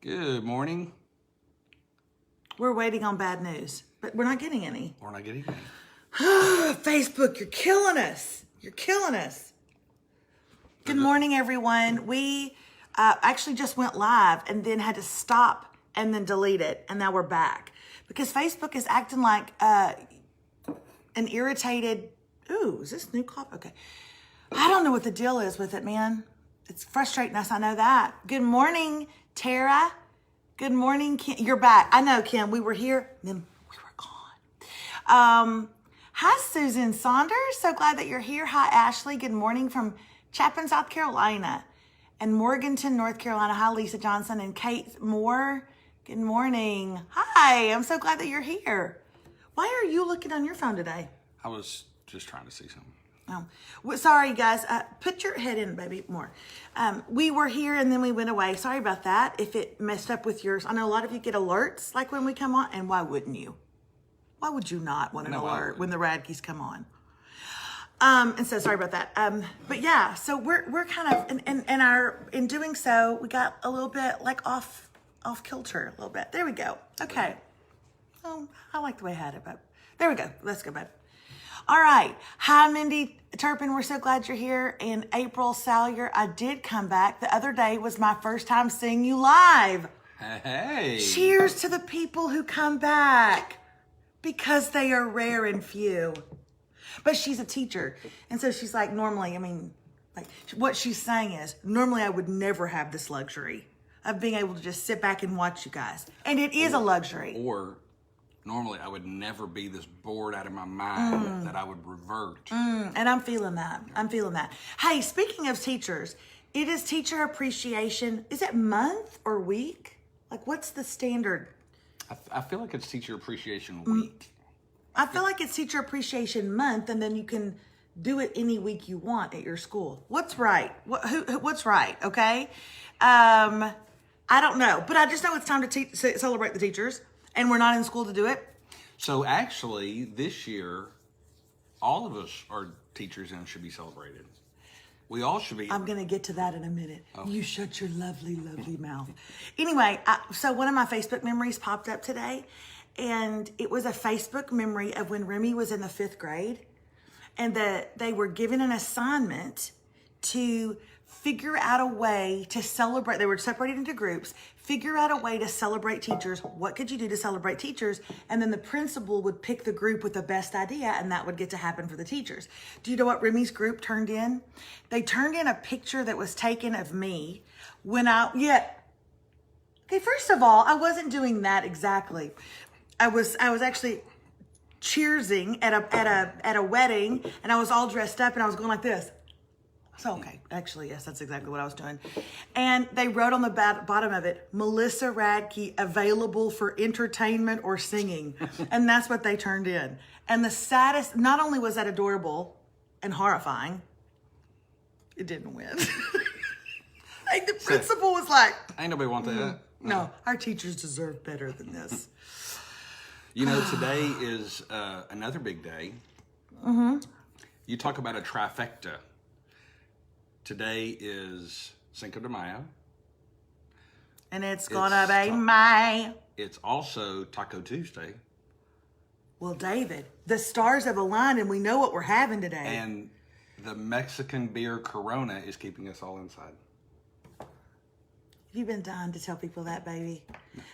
Good morning. We're waiting on bad news, but we're not getting any. We're not getting any. Facebook, you're killing us. You're killing us. Good morning, everyone. We actually just went live and then had to stop and then delete it. And now we're back because Facebook is acting like an irritated. Ooh, is this new cop? Okay. I don't know what the deal is with it, man. It's frustrating us. I know that. Good morning, Tara. Good morning, Kim. You're back. I know, Kim. We were here, then we were gone. Hi, Susan Saunders. So glad that you're here. Hi, Ashley. Good morning from Chapin, South Carolina, and Morganton, North Carolina. Hi, Lisa Johnson and Kate Moore. Good morning. Hi. I'm so glad that you're here. Why are you looking on your phone today? I was just trying to see something. Oh, well, sorry, guys. Put your head in, baby, more. We were here and then we went away. Sorry about that. If it messed up with yours. I know a lot of you get alerts like when we come on. And why wouldn't you? Why would you not want an alert when the Radkes come on? And so sorry about that. But yeah, so we're kind of in doing so, we got a little bit like off kilter a little bit. There we go. Okay. Oh, I like the way I had it, but there we go. Let's go, babe. All right. Hi, Mindy Turpin. We're so glad you're here. And April Salyer, I did come back. The other day was my first time seeing you live. Hey. Cheers to the people who come back because they are rare and few. But she's a teacher. And so she's like, normally, like what she's saying is, normally I would never have this luxury of being able to just sit back and watch you guys. And it is a luxury. Or normally I would never be this bored out of my mind that I would revert. And I'm feeling that. Hey, speaking of teachers, it is Teacher Appreciation. Is it month or week? Like, what's the standard? I feel like it's Teacher Appreciation Week. I feel like it's Teacher Appreciation Month, and then you can do it any week you want at your school. What's right? What's right? Okay. I don't know, but I just know it's time to celebrate the teachers, and we're not in school to do it. So actually, this year, all of us are teachers and should be celebrated. We all should be. I'm going to get to that in a minute. Okay. You shut your lovely, lovely mouth. Anyway, so one of my Facebook memories popped up today, and it was a Facebook memory of when Remy was in the 5th grade, and they were given an assignment to figure out a way to celebrate. They were separated into groups, figure out a way to celebrate teachers. What could you do to celebrate teachers? And then the principal would pick the group with the best idea, and that would get to happen for the teachers. Do you know what Remy's group turned in? They turned in a picture that was taken of me when okay, first of all, I wasn't doing that exactly. I was actually cheersing at a wedding, and I was all dressed up and I was going like this. So, okay, actually, yes, that's exactly what I was doing. And they wrote on the bottom of it, Melissa Radke, available for entertainment or singing. And that's what they turned in. And the saddest, not only was that adorable and horrifying, it didn't win. Like the principal was like, ain't nobody want that. No, our teachers deserve better than this. You know, today is another big day. You talk about a trifecta. Today is Cinco de Mayo. And it's gonna be May. It's also Taco Tuesday. Well, David, the stars have aligned and we know what we're having today. And the Mexican beer Corona is keeping us all inside. Have you been dying to tell people that, baby?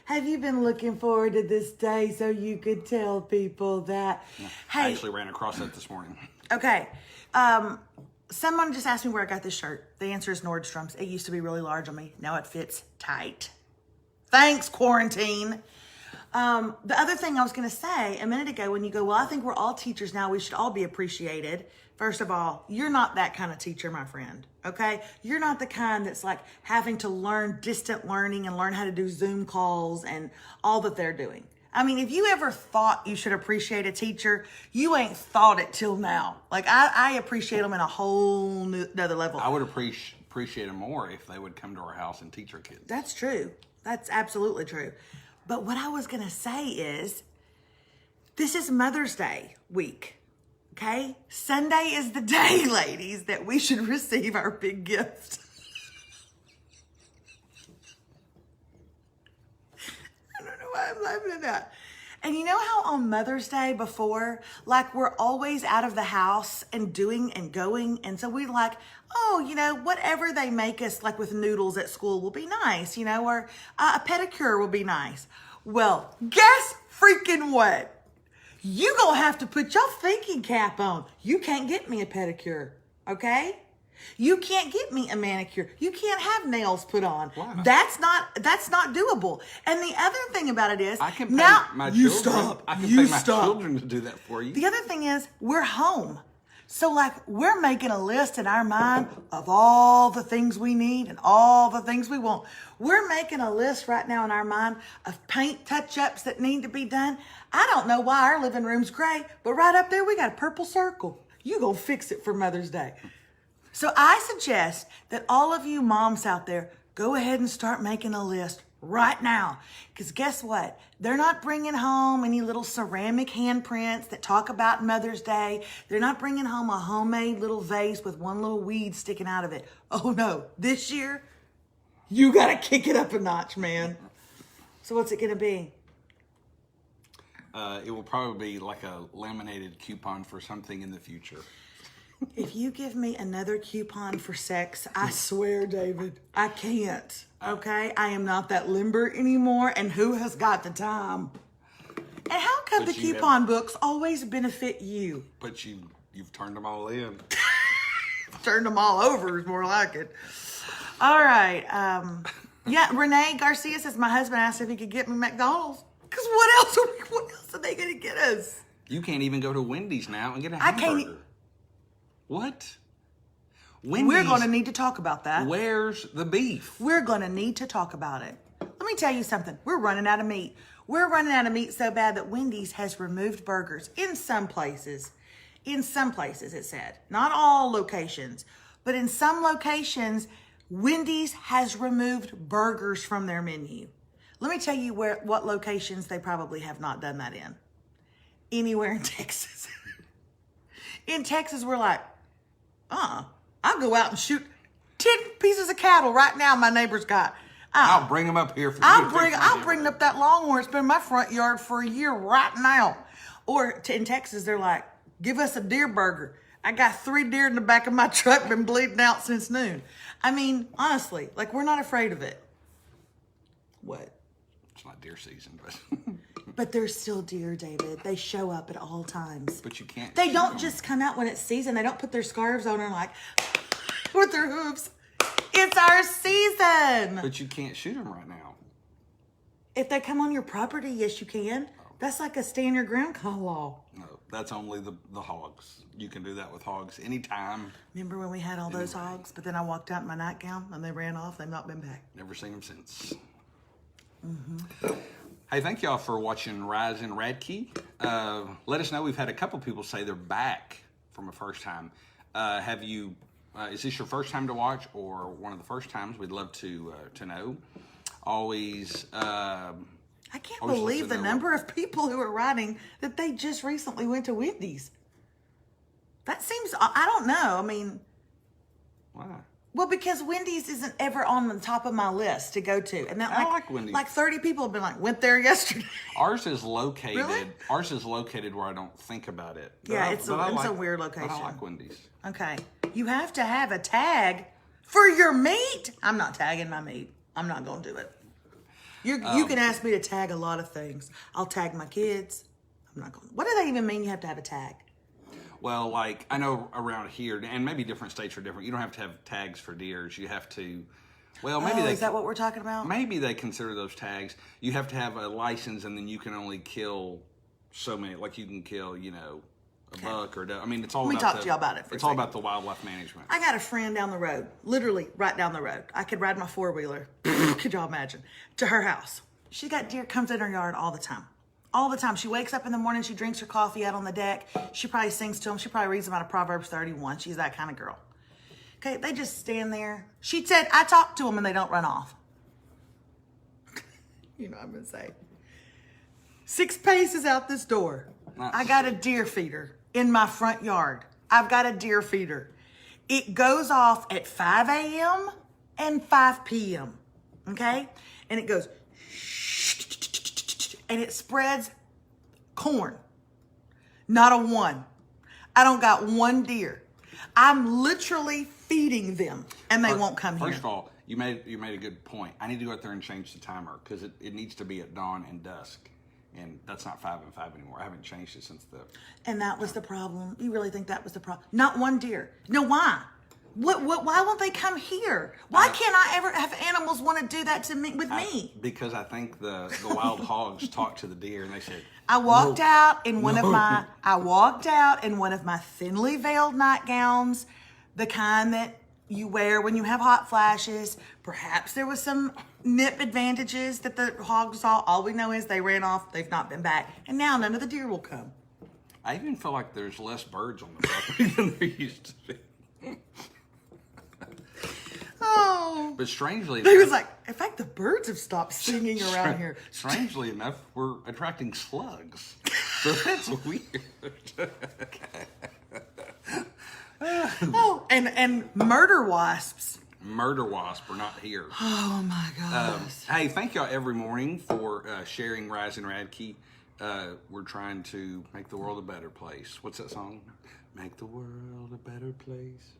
Have you been looking forward to this day so you could tell people that? Yeah. Hey, I actually ran across that this morning. Okay. Someone just asked me where I got this shirt. The answer is Nordstrom's. It used to be really large on me. Now it fits tight. Thanks, quarantine. The other thing I was going to say a minute ago when you go, well, I think we're all teachers now. We should all be appreciated. First of all, you're not that kind of teacher, my friend. Okay? You're not the kind that's like having to learn distant learning and learn how to do Zoom calls and all that they're doing. I mean, if you ever thought you should appreciate a teacher, you ain't thought it till now. Like, I appreciate them in a whole another level. I would appreciate them more if they would come to our house and teach our kids. That's true. That's absolutely true. But what I was going to say is, this is Mother's Day week, okay? Sunday is the day, ladies, that we should receive our big gift. laughing at that. And you know how on Mother's Day before, like we're always out of the house and doing and going. And so we like, oh, you know, whatever they make us like with noodles at school will be nice, you know, or a pedicure will be nice. Well, guess freaking what? You gonna have to put your thinking cap on. You can't get me a pedicure, okay? You can't get me a manicure. You can't have nails put on. Why not? That's not doable. And the other thing about it is, I can pay now my you children. stop. I can You pay my stop. children to do that for you. The other thing is, we're home. So like we're making a list in our mind of all the things we need and all the things we want. We're making a list right now in our mind of paint touch-ups that need to be done. I don't know why our living room's gray, but right up there we got a purple circle. You gonna fix it for Mother's Day. So I suggest that all of you moms out there, go ahead and start making a list right now. Because guess what? They're not bringing home any little ceramic handprints that talk about Mother's Day. They're not bringing home a homemade little vase with one little weed sticking out of it. Oh no, this year, you got to kick it up a notch, man. So what's it going to be? It will probably be like a laminated coupon for something in the future. If you give me another coupon for sex, I swear, David, I can't. Okay? I am not that limber anymore, and who has got the time? And how come But the you coupon books always benefit you? But you've turned them all in. Turned them all over is more like it. All right. Yeah, Renee Garcia says, my husband asked if he could get me McDonald's. Because what else are they going to get us? You can't even go to Wendy's now and get a I hamburger. can't. What? We're Wendy's, going to need to talk about that. where's the beef? We're going to need to talk about it. Let me tell you something. We're running out of meat. We're running out of meat so bad that Wendy's has removed burgers in some places. In some places, it said. Not all locations. But in some locations, Wendy's has removed burgers from their menu. Let me tell you what locations they probably have not done that in. Anywhere in Texas. In Texas, we're like, I'll go out and shoot 10 pieces of cattle right now my neighbor's got. I'll bring them up here for you. I'll bring up that longhorn. It's been in my front yard for a year right now. Or in Texas, they're like, give us a deer burger. I got 3 deer in the back of my truck, been bleeding out since noon. I mean, honestly, like we're not afraid of it. What? It's not deer season, but But they're still deer, David. They show up at all times. but you can't. They shoot don't 'em. just come out when it's season. They don't put their scarves on and like with their hooves. It's our season. But you can't shoot them right now. If they come on your property, yes, you can. That's like a stand your ground kind of law. No, that's only the hogs. You can do that with hogs anytime. Remember when we had all those hogs, but then I walked out in my nightgown and they ran off? They've not been back. Never seen them since. Hey, thank y'all for watching Rise in Radke. Let us know. We've had a couple people say they're back from a first time. Have you? Is this your first time to watch or one of the first times? We'd love to know. Always. I can't Always believe love the to know. number of people who are writing that they just recently went to Wendy's. That seems, I don't know. I mean, Why? well, because Wendy's isn't ever on the top of my list to go to. And that I like Wendy's. Like 30 people have been like, went there yesterday. Ours is located. Really? Ours is located where I don't think about it. But Yeah, I- it's but I a like- weird but location. I like Wendy's. Okay. You have to have a tag for your meat. I'm not tagging my meat. I'm not going to do it. You can ask me to tag a lot of things. I'll tag my kids. I'm not going. What does that even mean? You have to have a tag. Well, like I know around here, and maybe different states are different. You don't have to have tags for deers. You have to. Well, maybe Is that what we're talking about? maybe they consider those tags. You have to have a license, and then you can only kill so many. Like you can kill, a buck or a doe. I mean, it's all. Let me about talk to y'all about it for a It's all second. about the wildlife management. I got a friend down the road, literally right down the road. I could ride my 4-wheeler, could y'all imagine, to her house. She got deer, comes in her yard all the time. All the time. She wakes up in the morning, she drinks her coffee out on the deck. She probably sings to them. She probably reads them out of Proverbs 31. She's that kind of girl. Okay, they just stand there. She said, I talk to them and they don't run off. You know what I'm going to say. 6 paces out this door. Nice. I got a deer feeder in my front yard. I've got a deer feeder. It goes off at 5 a.m. and 5 p.m. Okay? And it goes and it spreads corn. Not a one. I don't got one deer. I'm literally feeding them, and they won't come here. First of all, you made a good point. I need to go out there and change the timer because it needs to be at dawn and dusk, and that's not 5 and 5 anymore. I haven't changed it since the. And that was the problem. You really think that was the problem? Not one deer. No, why? Why won't they come here? Why can't I ever have animals want to do that to me with me? Because I think the wild hogs talked to the deer and they said. I walked out in one of my thinly veiled nightgowns, the kind that you wear when you have hot flashes. Perhaps there was some nip advantages that the hogs saw. All we know is they ran off. They've not been back, and now none of the deer will come. I even feel like there's less birds on the property than there used to be. Oh. But strangely he was like, in fact, the birds have stopped singing around here. Strangely enough, we're attracting slugs. So that's weird. Oh, and murder wasps. Murder wasp are not here. Oh my gosh. Hey, thank y'all every morning for sharing Rise and Radke. We're trying to make the world a better place. What's that song? Make the world a better place.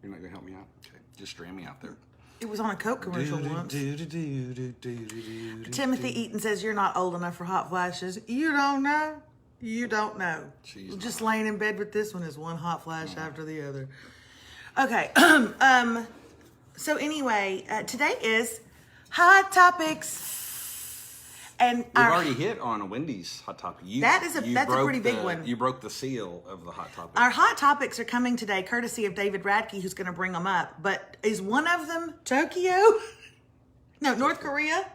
You're not gonna help me out? Okay, just stream me out there. It was on a Coke commercial once. Timothy Eaton says you're not old enough for hot flashes. You don't know. You don't know. Just laying in bed with this one is one hot flash after the other. Okay. So anyway, today is Hot Topics. And we've already hit on a Wendy's Hot Topic. That's a pretty big one. You broke the seal of the Hot Topic. Our Hot Topics are coming today, courtesy of David Radke, who's going to bring them up. But is one of them Tokyo? No, North Korea?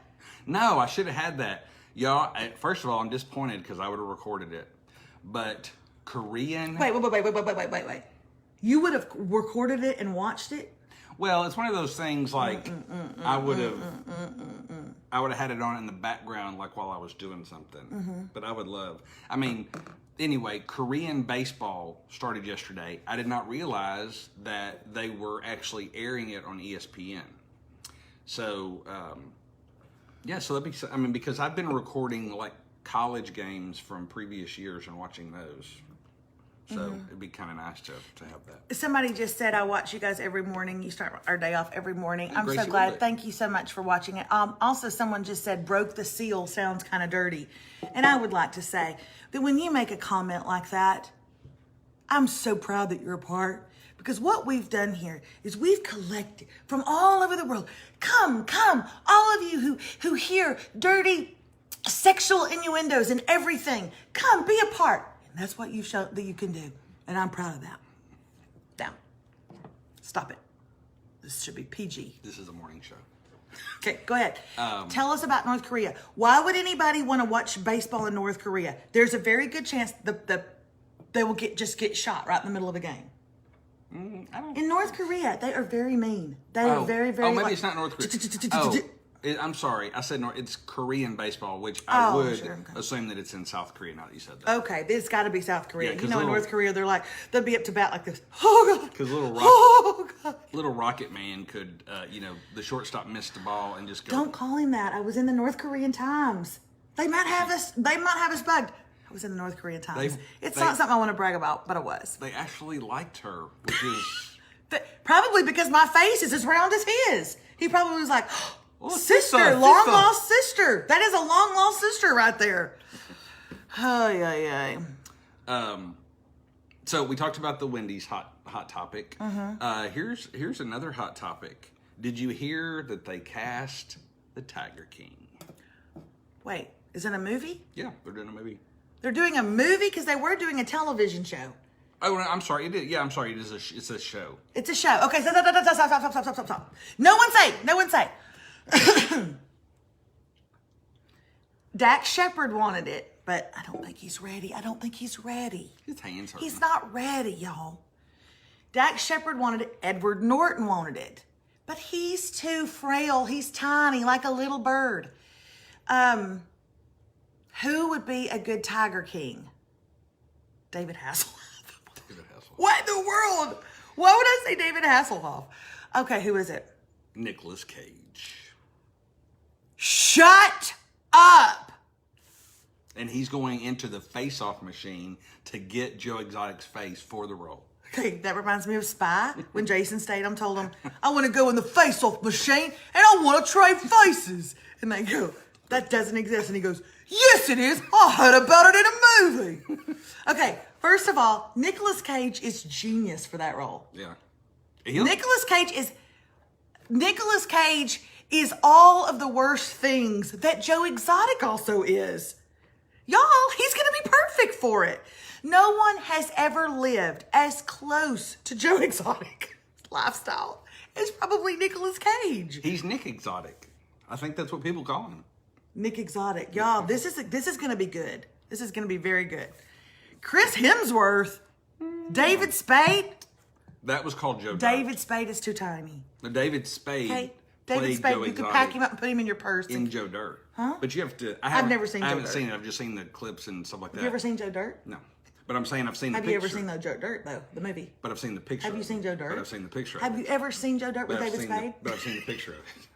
No, I should have had that. Y'all, first of all, I'm disappointed because I would have recorded it. But Korean... Wait. You would have recorded it and watched it? Well, it's one of those things like I would have had it on in the background like while I was doing something. But I would love. I mean, anyway, Korean baseball started yesterday. I did not realize that they were actually airing it on ESPN. So, so that'd be. I mean, because I've been recording like college games from previous years and watching those. So it'd be kind of nice to have that. Somebody just said, I watch you guys every morning. You start our day off every morning. I'm so glad. Thank you so much for watching it. Also, someone just said, broke the seal sounds kind of dirty. And I would like to say that when you make a comment like that, I'm so proud that you're a part. Because what we've done here is we've collected from all over the world. Come, all of you who hear dirty sexual innuendos and everything. Come, be a part. And that's what you've shown that you can do. And I'm proud of that. Now, stop it. This should be PG. This is a morning show. Okay, go ahead. Tell us about North Korea. Why would anybody want to watch baseball in North Korea? There's a very good chance they will just get shot right in the middle of a game. In North Korea, they are very mean. They are very, very... Oh, maybe it's not North Korea. I'm sorry. I said it's Korean baseball, which I would assume that it's in South Korea now that you said that. Okay, it's got to be South Korea. Yeah, in North Korea, they'll be up to bat like this. Oh, God. Because little Rocket Man could, the shortstop missed the ball and just go. Don't call him that. I was in the North Korean Times. They might have us bugged. I was in the North Korean Times. It's not something I want to brag about, but I was. They actually liked her, which is... Probably because my face is as round as his. He probably was like... Oh, sister, long lost sister. That is a long lost sister right there. Oh, yeah. So we talked about the Wendy's hot topic. Here's another hot topic. Did you hear that they cast the Tiger King? Wait, is it a movie? Yeah, they're doing a movie. They're doing a movie because they were doing a television show. Oh, no, I'm sorry. I'm sorry. It's a show. It's a show. Okay, stop. No one say. Dak Shepard wanted it, but I don't think he's ready. His hands hurt. He's not ready, y'all. Dak Shepard wanted it. Edward Norton wanted it. But he's too frail. He's tiny, like a little bird. Who would be a good Tiger King? David Hasselhoff. What in the world? Why would I say David Hasselhoff? Okay, who is it? Nicolas Cage. Shut up! and he's going into the face-off machine to get Joe Exotic's face for the role. Okay, that reminds me of Spy, when Jason Statham told him, I want to go in the face-off machine, and I want to trade faces. And they go, that doesn't exist. And he goes, yes, it is. I heard about it in a movie. Okay, first of all, Nicolas Cage is genius for that role. Yeah. Nicolas Cage is all of the worst things that Joe Exotic also is. Y'all, he's going to be perfect for it. No one has ever lived as close to Joe Exotic lifestyle as probably Nicolas Cage. He's Nick Exotic. I think that's what people call him. Nick Exotic. Y'all, this is going to be good. This is going to be very good. Chris Hemsworth, David Spade. That was called Joe Dirt. David Spade is too tiny. David Spade. Okay, David Spade. Joe You could Exotic pack him up and put him in your purse. in Joe Dirt. Huh? But you have to. I've never seen Joe I haven't Dirt. seen it. I've just seen the clips and stuff like that. Have you ever seen Joe Dirt? No. But I'm saying I've seen the Have picture. you ever seen Joe Dirt, though, the movie? But I've seen the picture. Have you seen Joe Dirt? But I've seen the picture. Have you ever seen Joe Dirt with David Spade? But I've seen the picture of it.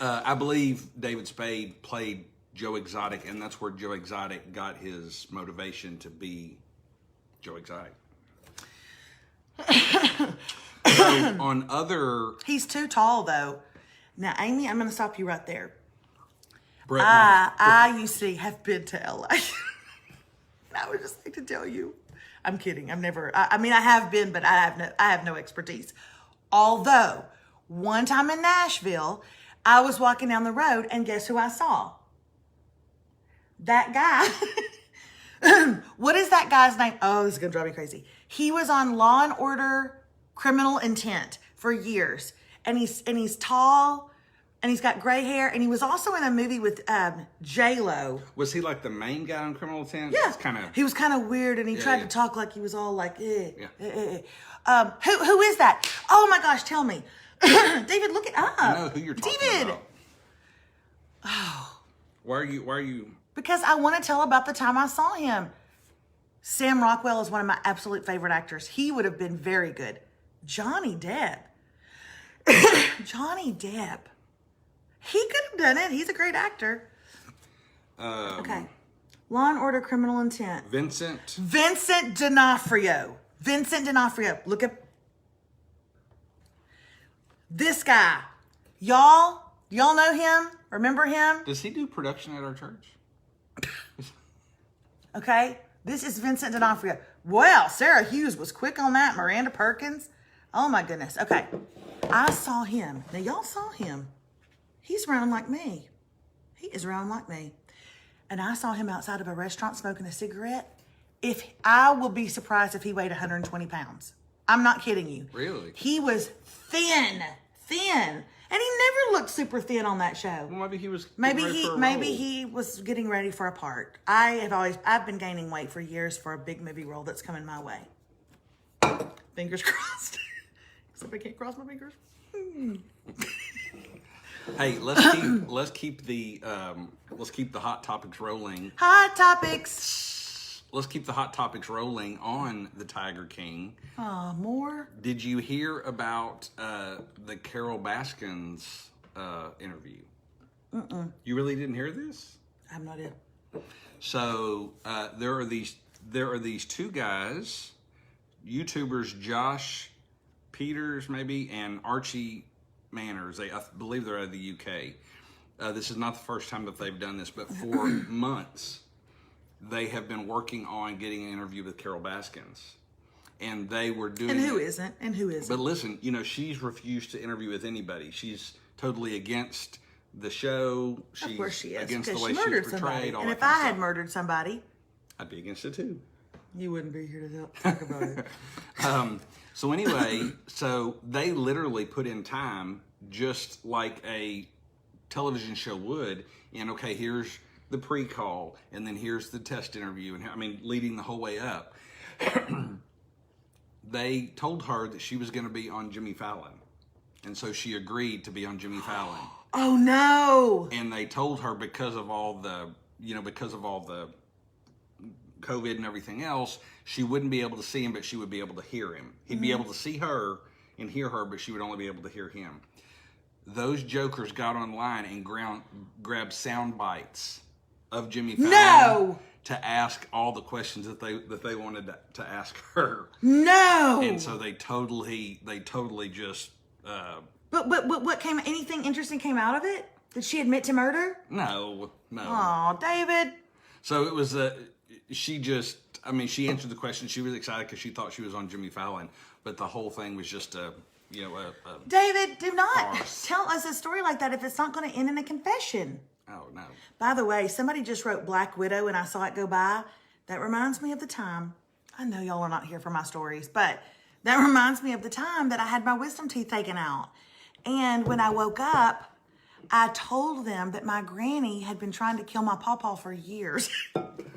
I believe David Spade played Joe Exotic, and that's where Joe Exotic got his motivation to be Joe Exotic. So on other... He's too tall, though. Now, Amy, I'm going to stop you right there. Brett, I you see, have been to LA. And I would just like to tell you, I'm kidding. I've never, I mean, I have been, but I have no expertise. Although, one time in Nashville, I was walking down the road, and guess who I saw? That guy. What is that guy's name? Oh, this is going to drive me crazy. He was on Law and Order Criminal Intent for years. And he's tall, and he's got gray hair, and he was also in a movie with J-Lo. was he like the main guy on Criminal Intent? Yeah. He was kind of weird, and he tried to talk like he was all like, Yeah. Who is that? Oh my gosh, tell me. David, look it up. I know who you're talking David. about. Oh. Why are you... Because I want to tell about the time I saw him. Sam Rockwell is one of my absolute favorite actors. He would have been very good. Johnny Depp. Johnny Depp. He could have done it. He's a great actor. Okay. Law and Order Criminal Intent. Vincent D'Onofrio. Look at this guy. Y'all know him? Remember him? Does he do production at our church? Okay. This is Vincent D'Onofrio. Well, Sarah Hughes was quick on that. Miranda Perkins. Oh my goodness. Okay. I saw him. Now y'all saw him. He's round like me. He is round like me. And I saw him outside of a restaurant smoking a cigarette. I will be surprised if he weighed 120 pounds. I'm not kidding you. Really? He was thin. And he never looked super thin on that show. Well, maybe he was Maybe he was getting ready for a part. I've been gaining weight for years for a big movie role that's coming my way. Fingers crossed. Except I can't cross my fingers. Hey, let's keep the hot topics rolling. Hot topics. Let's keep the hot topics rolling on the Tiger King. More? Did you hear about the Carol Baskins interview? You really didn't hear this? I'm not in. So there are these two guys, YouTubers, Josh Peters maybe and Archie Manners. I believe they're out of the UK. This is not the first time that they've done this, but for months they have been working on getting an interview with Carol Baskins. And they were doing... And who isn't? But listen, she's refused to interview with anybody. She's totally against the show. Of course she is. Against the because way she murdered she's portrayed. somebody. All And that if kind I of had stuff. murdered somebody... I'd be against it too. You wouldn't be here to talk about it. So anyway, so they literally put in time just like a television show would. And okay, here's the pre-call, and then here's the test interview, and leading the whole way up. They told her that she was going to be on Jimmy Fallon, and so she agreed to be on Jimmy Fallon. Oh no! And they told her because of all the COVID and everything else, she wouldn't be able to see him, but she would be able to hear him. He'd be able to see her and hear her, but she would only be able to hear him. Those jokers got online and grabbed sound bites of Jimmy Fallon. No! To ask all the questions that they wanted to ask her. No! And so they totally just... But what came, anything interesting came out of it? Did she admit to murder? No. Oh, David. So it was, she answered the question. She was excited because she thought she was on Jimmy Fallon, but the whole thing was just David, do not farce. tell us a story like that if it's not going to end in a confession. Oh, no. By the way, somebody just wrote Black Widow and I saw it go by. That reminds me of the time, I know y'all are not here for my stories, but that reminds me of the time that I had my wisdom teeth taken out. And when I woke up, I told them that my granny had been trying to kill my pawpaw for years.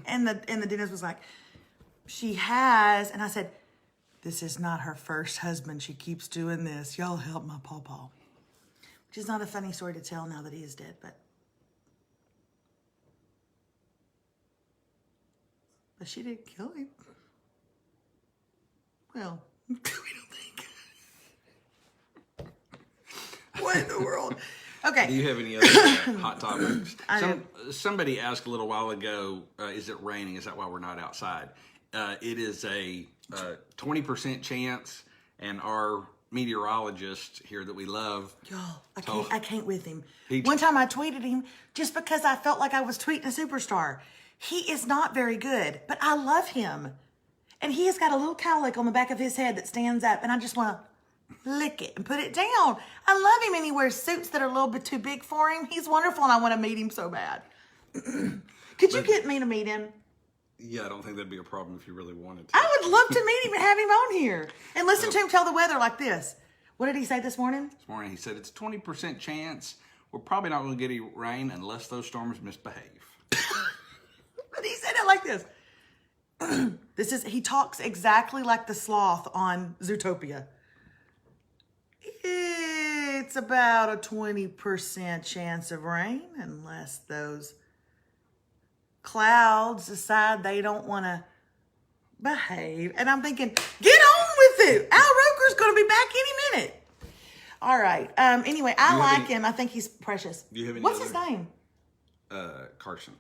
and the dentist was like, she has. And I said, this is not her first husband. She keeps doing this. Y'all help my pawpaw. Which is not a funny story to tell now that he is dead, but she didn't kill him. Well, we don't think. What in the world? Okay. Do you have any other hot topics? Somebody asked a little while ago, is it raining? Is that why we're not outside? It is a 20% chance, and our meteorologist here that we love. Y'all, I can't with him. He- One time I tweeted him just because I felt like I was tweeting a superstar. He is not very good, but I love him. And he has got a little cowlick on the back of his head that stands up, and I just want to lick it and put it down. I love him, and he wears suits that are a little bit too big for him. He's wonderful, and I want to meet him so bad. Could you get me to meet him? Yeah, I don't think that'd be a problem if you really wanted to. I would love to meet him and have him on here and listen to him tell the weather like this. What did he say this morning? This morning he said it's a 20% chance. We're probably not going to get any rain unless those storms misbehave. But he said it like this. He talks exactly like the sloth on Zootopia. It's about a 20% chance of rain unless those clouds decide they don't want to behave. And I'm thinking, get on with it. Al Roker's going to be back any minute. All right. Anyway, I like him. I think he's precious. Do you have any What's his name? Carson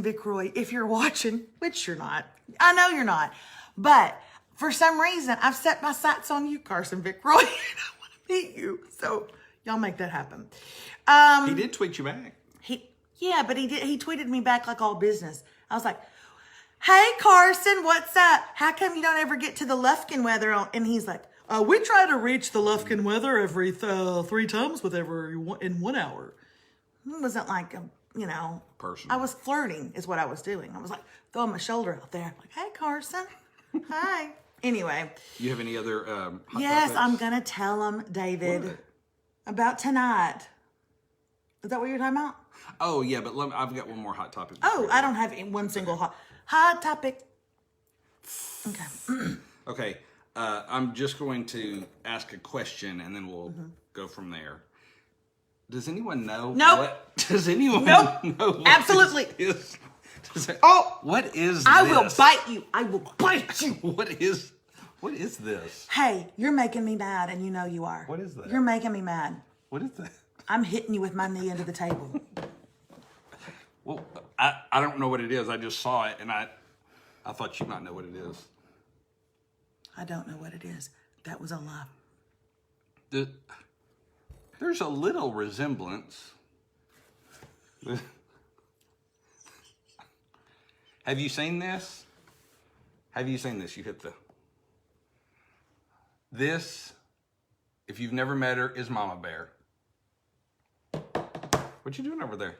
Vickroy, if you're watching, which you're not. I know you're not. But for some reason, I've set my sights on you, Carson Vickroy, and I want to meet you. So y'all make that happen. He did tweet you back. Yeah, but he tweeted me back like all business. I was like, hey, Carson, what's up? How come you don't ever get to the Lufkin weather? And he's like, we try to reach the Lufkin weather every 3 times in 1 hour. It wasn't like Personal. I was flirting is what I was doing. I was like throwing my shoulder out there. Like, hey, Carson. Hi. Anyway. You have any other hot Yes, topics? I'm going to tell him, David, What? about tonight. Is that what you're talking about? Oh, yeah, but I've got one more hot topic. Oh, I don't have one single hot topic. Okay. Okay, I'm just going to ask a question, and then we'll go from there. Does anyone know? Nope. Does anyone Nope. know? What Absolutely. This is? Oh, what is I this? will bite you. I will bite you. What is this? Hey, you're making me mad, and you know you are. What is that? You're making me mad. What is that? I'm hitting you with my knee into the table. Well, I don't know what it is. I just saw it, and I thought you might know what it is. I don't know what it is. That was a lie. There's a little resemblance. Have you seen this? You hit the... This, if you've never met her, is Mama Bear. What you doing over there?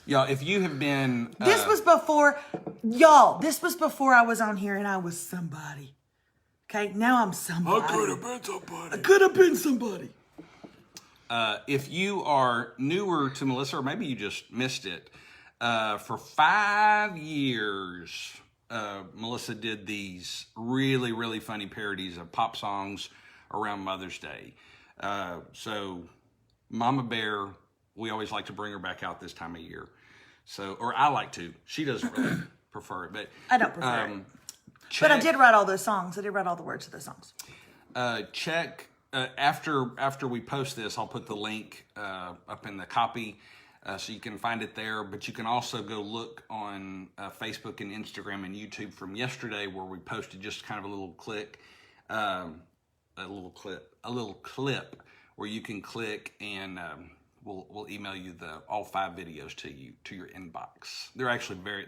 Y'all, if you have been... This was before I was on here and I was somebody. Okay, now I'm somebody. I could have been somebody. If you are newer to Melissa, or maybe you just missed it, for 5 years, Melissa did these really, really funny parodies of pop songs around Mother's Day. So Mama Bear, we always like to bring her back out this time of year. So, or I like to. She doesn't really prefer it, but I don't prefer it. But I did write all those songs. I did write all the words to those songs. Check after we post this. I'll put the link up in the copy. So you can find it there, but you can also go look on Facebook and Instagram and YouTube from yesterday, where we posted just kind of a little clip where you can click, and we'll email you all 5 videos to your inbox. They're actually very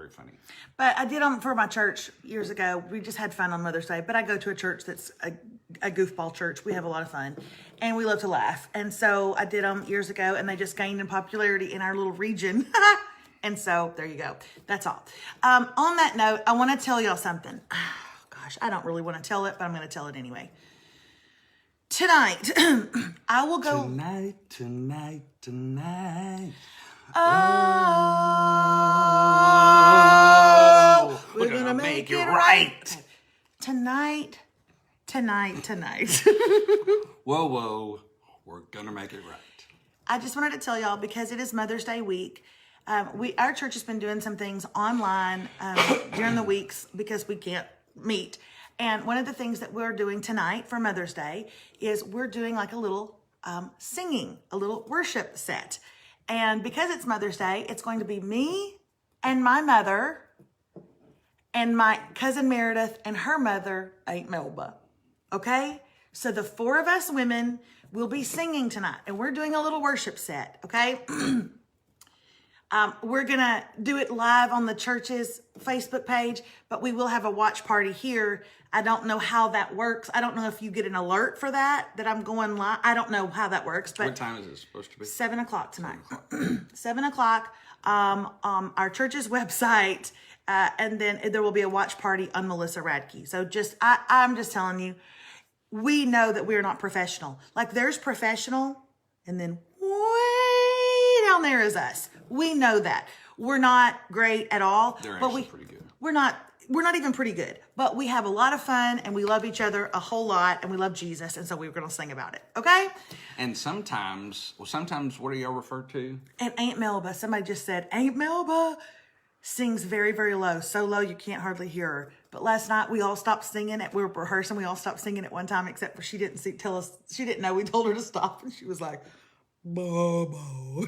funny. But I did them for my church years ago. We just had fun on Mother's Day. But I go to a church that's a goofball church. We have a lot of fun, and we love to laugh. And so I did them years ago, and they just gained in popularity in our little region. And so there you go. That's all. On that note, I want to tell y'all something. Oh, gosh, I don't really want to tell it, but I'm going to tell it anyway. Tonight, I will go. Tonight. Oh, we're gonna make it right. Tonight. Whoa, we're gonna make it right. I just wanted to tell y'all, because it is Mother's Day week. Our church has been doing some things online during the weeks because we can't meet. And one of the things that we're doing tonight for Mother's Day is we're doing like a little singing, a little worship set. And because it's Mother's Day, it's going to be me and my mother and my cousin Meredith and her mother, Aunt Melba. Okay? So the 4 of us women will be singing tonight, and we're doing a little worship set. Okay? We're going to do it live on the church's Facebook page, but we will have a watch party here. I don't know how that works. I don't know if you get an alert for that I'm going live. I don't know how that works. But what time is it supposed to be? 7 o'clock tonight. 7 o'clock our church's website, and then there will be a watch party on Melissa Radke. So I'm just telling you, we know that we're not professional. Like, there's professional, and then way down there is us. We know that. We're not great at all. They're actually pretty good. We're not even pretty good, but we have a lot of fun, and we love each other a whole lot, and we love Jesus, and so we're going to sing about it, okay? And sometimes, what do y'all refer to? And Aunt Melba, somebody just said, Aunt Melba sings very, very low, so low you can't hardly hear her. But last night we all stopped singing. We were rehearsing. We all stopped singing at one time, except for she didn't tell us. She didn't know we told her to stop, and she was like, Bobo.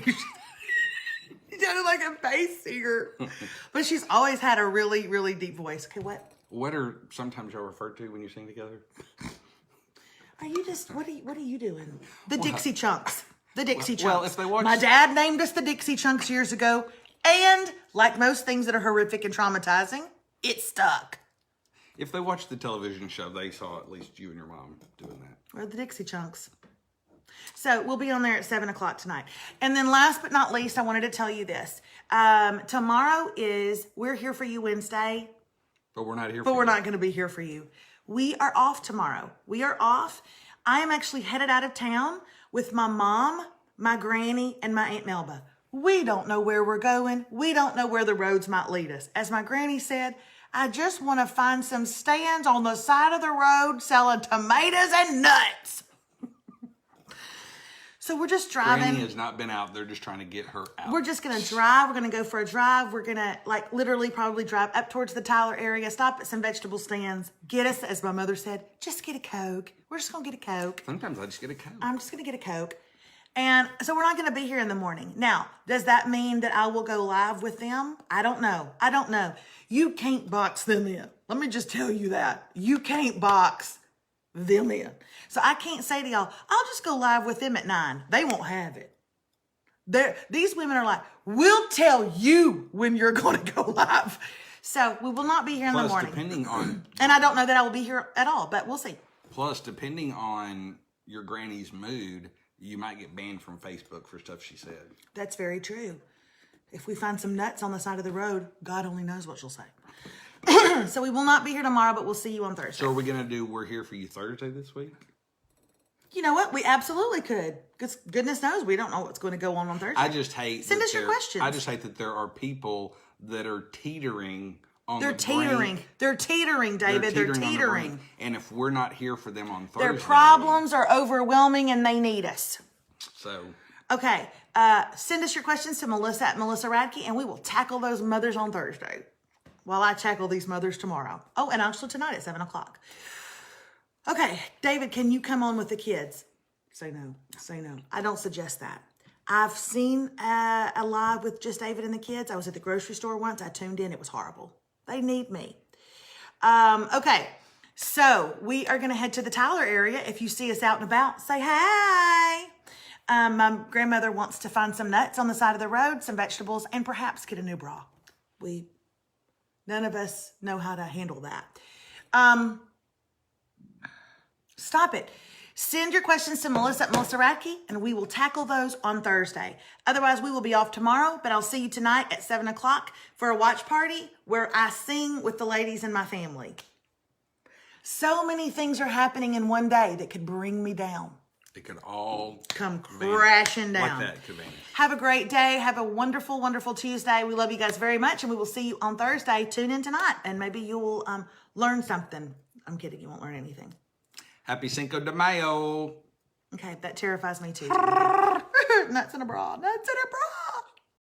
She sounded like a bass singer. But she's always had a really, really deep voice. Okay, What are sometimes y'all referred to when you sing together? What are you doing? The Dixie Chunks. The Dixie Chunks. Well, if they watch... My dad named us the Dixie Chunks years ago, and like most things that are horrific and traumatizing, it stuck. If they watched the television show, they saw at least you and your mom doing that. Or the Dixie Chunks. So we'll be on there at 7 o'clock tonight. And then last but not least, I wanted to tell you this. Tomorrow is We're Here For You Wednesday. But we're not here But we're not going to be here for you. We are off tomorrow. We are off. I am actually headed out of town with my mom, my granny, and my Aunt Melba. We don't know where we're going. We don't know where the roads might lead us. As my granny said, I just want to find some stands on the side of the road selling tomatoes and nuts. So we're just driving. Granny has not been out. They're just trying to get her out. We're just going to drive. We're going to go for a drive. We're going to literally probably drive up towards the Tyler area, stop at some vegetable stands, get us, as my mother said, just get a Coke. We're just going to get a Coke. Sometimes I just get a Coke. I'm just going to get a Coke. And so we're not going to be here in the morning. Now, does that mean that I will go live with them? I don't know. You can't box them in. Let me just tell you that. You can't box them in. So I can't say to y'all, I'll just go live with them at 9. They won't have it. These women are like, we'll tell you when you're going to go live. So we will not be here in the morning. Depending on... And I don't know that I will be here at all, but we'll see. Plus, depending on your granny's mood, you might get banned from Facebook for stuff she said. That's very true. If we find some nuts on the side of the road, God only knows what she'll say. So we will not be here tomorrow, but we'll see you on Thursday. So are we going to do We're Here For You Thursday this week? You know what? We absolutely could. Because goodness knows we don't know what's going to go on Thursday. I just hate... Send us your questions. I just hate that there are people that are teetering on They're teetering. They're teetering, David. They're teetering. And if we're not here for them on Thursday... Their problems are overwhelming and they need us. So... Okay. Send us your questions to Melissa at Melissa Radke, and we will tackle those mothers on Thursday while I tackle these mothers tomorrow. Oh, and also tonight at 7 o'clock. Okay, David, can you come on with the kids? Say no. Say no. I don't suggest that. I've seen a live with just David and the kids. I was at the grocery store once. I tuned in. It was horrible. They need me. Okay, so we are going to head to the Tyler area. If you see us out and about, say hi. My grandmother wants to find some nuts on the side of the road, some vegetables, and perhaps get a new bra. None of us know how to handle that. Stop it. Send your questions to Melissa at Melissa Radke, and we will tackle those on Thursday. Otherwise, we will be off tomorrow, but I'll see you tonight at 7 o'clock for a watch party where I sing with the ladies in my family. So many things are happening in one day that could bring me down. It could all come crashing down. Like that could vanish. Have a great day. Have a wonderful, wonderful Tuesday. We love you guys very much, and we will see you on Thursday. Tune in tonight, and maybe you will learn something. I'm kidding. You won't learn anything. Happy Cinco de Mayo. Okay, that terrifies me too. Nuts in a bra. Nuts in a bra.